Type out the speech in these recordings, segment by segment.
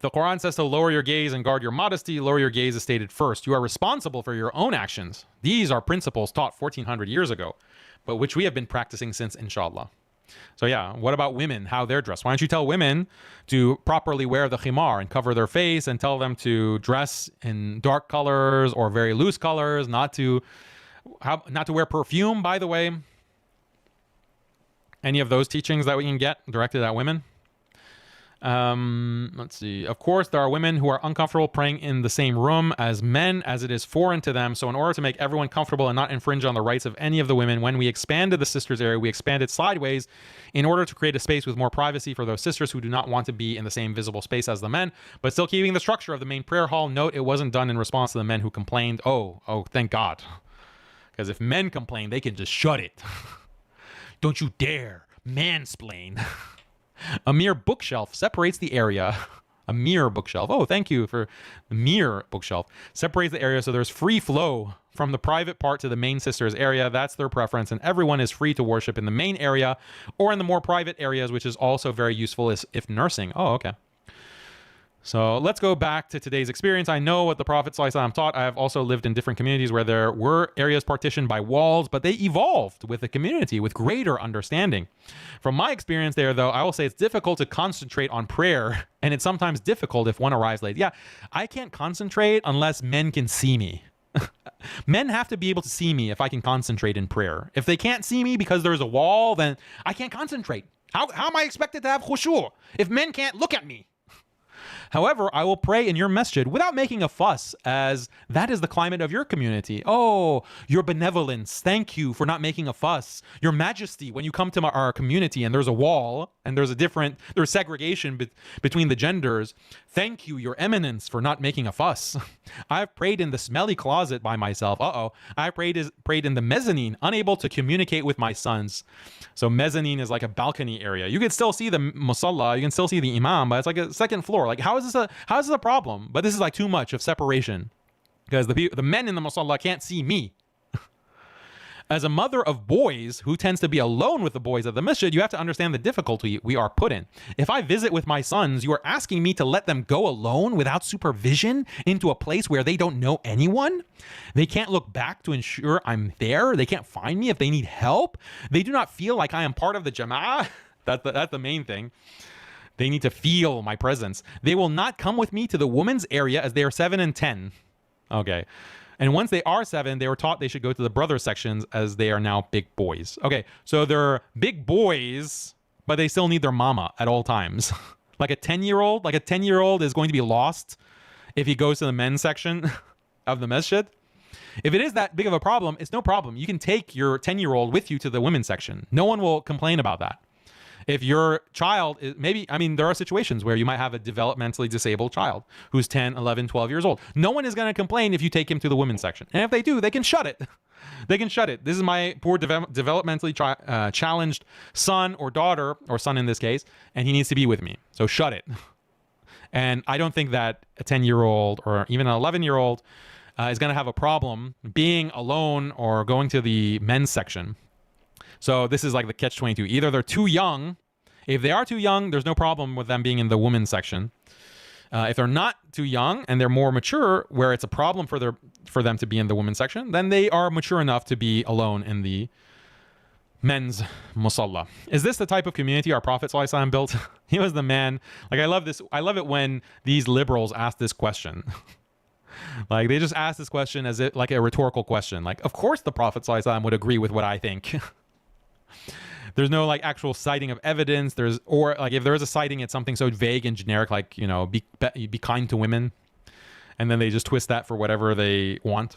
The Quran says to lower your gaze and guard your modesty. Lower your gaze is stated first. You are responsible for your own actions. These are principles taught 1400 years ago, but which we have been practicing since, inshallah. So yeah, what about women, how they're dressed? Why don't you tell women to properly wear the khimar and cover their face, and tell them to dress in dark colors or very loose colors, not to wear perfume, by the way. Any of those teachings that we can get directed at women? Let's see. Of course, there are women who are uncomfortable praying in the same room as men, as it is foreign to them. So in order to make everyone comfortable and not infringe on the rights of any of the women, when we expanded the sisters area, we expanded sideways in order to create a space with more privacy for those sisters who do not want to be in the same visible space as the men, but still keeping the structure of the main prayer hall. Note, it wasn't done in response to the men who complained. Oh, thank God. Because if men complain, they can just shut it. Don't you dare mansplain. A mere bookshelf separates the area. A mere bookshelf. Oh, thank you for the mere bookshelf. Separates the area so there's free flow from the private part to the main sisters area. That's their preference, and everyone is free to worship in the main area or in the more private areas, which is also very useful if nursing. Oh, okay. So let's go back to today's experience. I know what the Prophet ﷺ taught. I have also lived in different communities where there were areas partitioned by walls, but they evolved with the community with greater understanding. From my experience there, though, I will say it's difficult to concentrate on prayer, and it's sometimes difficult if one arrives late. Yeah, I can't concentrate unless men can see me. Men have to be able to see me if I can concentrate in prayer. If they can't see me because there's a wall, then I can't concentrate. How am I expected to have khushu' if men can't look at me? However, I will pray in your masjid without making a fuss, as that is the climate of your community. Oh, your benevolence. Thank you for not making a fuss. Your majesty, when you come to our community and there's a wall and there's segregation between the genders. Thank you, your eminence, for not making a fuss. I've prayed in the smelly closet by myself. I prayed in the mezzanine, unable to communicate with my sons. So mezzanine is like a balcony area. You can still see the musalla, you can still see the imam, but it's like a second floor. Like, how is this a problem? But this is like too much of separation because the men in the musalla can't see me. As a mother of boys who tends to be alone with the boys at the masjid, you have to understand the difficulty we are put in. If I visit with my sons, you are asking me to let them go alone without supervision into a place where they don't know anyone? They can't look back to ensure I'm there. They can't find me if they need help. They do not feel like I am part of the jama'ah. That's the main thing. They need to feel my presence. They will not come with me to the women's area as they are 7 and 10. Okay. And once they are 7, they were taught they should go to the brother sections as they are now big boys. Okay, so they're big boys, but they still need their mama at all times. Like a 10-year-old is going to be lost if he goes to the men's section of the masjid. If it is that big of a problem, it's no problem. You can take your 10-year-old with you to the women's section. No one will complain about that. If your child is there are situations where you might have a developmentally disabled child who's 10, 11, 12 years old. No one is going to complain if you take him to the women's section. And if they do, they can shut it. They can shut it. This is my poor developmentally challenged son or daughter, or son in this case, and he needs to be with me. So shut it. And I don't think that a 10-year-old or even an 11-year-old is going to have a problem being alone or going to the men's section. So this is like the catch-22. Either they're too young. If they are too young, there's no problem with them being in the women's section. If they're not too young and they're more mature, where it's a problem for them to be in the women's section, then they are mature enough to be alone in the men's musalla. Is this the type of community our Prophet ﷺ built? He was the man. Like, I love this. I love it when these liberals ask this question. Like, they just ask this question as if like a rhetorical question. Like, of course the Prophet ﷺ would agree with what I think. There's no like actual citing of evidence. Or like if there is a citing, it's something so vague and generic, like, be kind to women, and then they just twist that for whatever they want.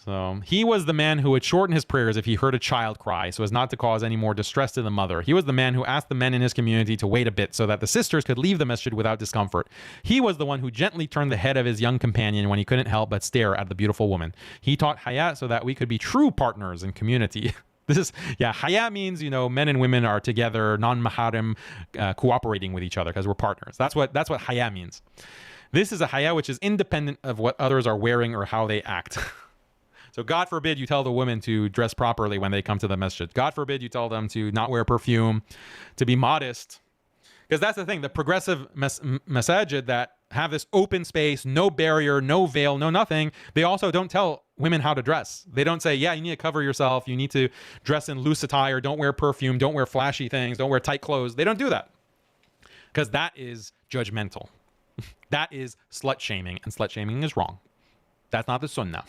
So he was the man who would shorten his prayers if he heard a child cry, so as not to cause any more distress to the mother. He was the man who asked the men in his community to wait a bit so that the sisters could leave the masjid without discomfort. He was the one who gently turned the head of his young companion when he couldn't help but stare at the beautiful woman. He taught haya so that we could be true partners in community. Haya means, men and women are together, non-maharim, cooperating with each other because we're partners. That's what haya means. This is a haya which is independent of what others are wearing or how they act. So God forbid you tell the women to dress properly when they come to the masjid. God forbid you tell them to not wear perfume, to be modest. Because that's the thing, the progressive masajid that have this open space, no barrier, no veil, no nothing, they also don't tell women how to dress. They don't say, yeah, you need to cover yourself, you need to dress in loose attire, don't wear perfume, don't wear flashy things, don't wear tight clothes. They don't do that. Because that is judgmental. That is slut shaming, and slut shaming is wrong. That's not the sunnah.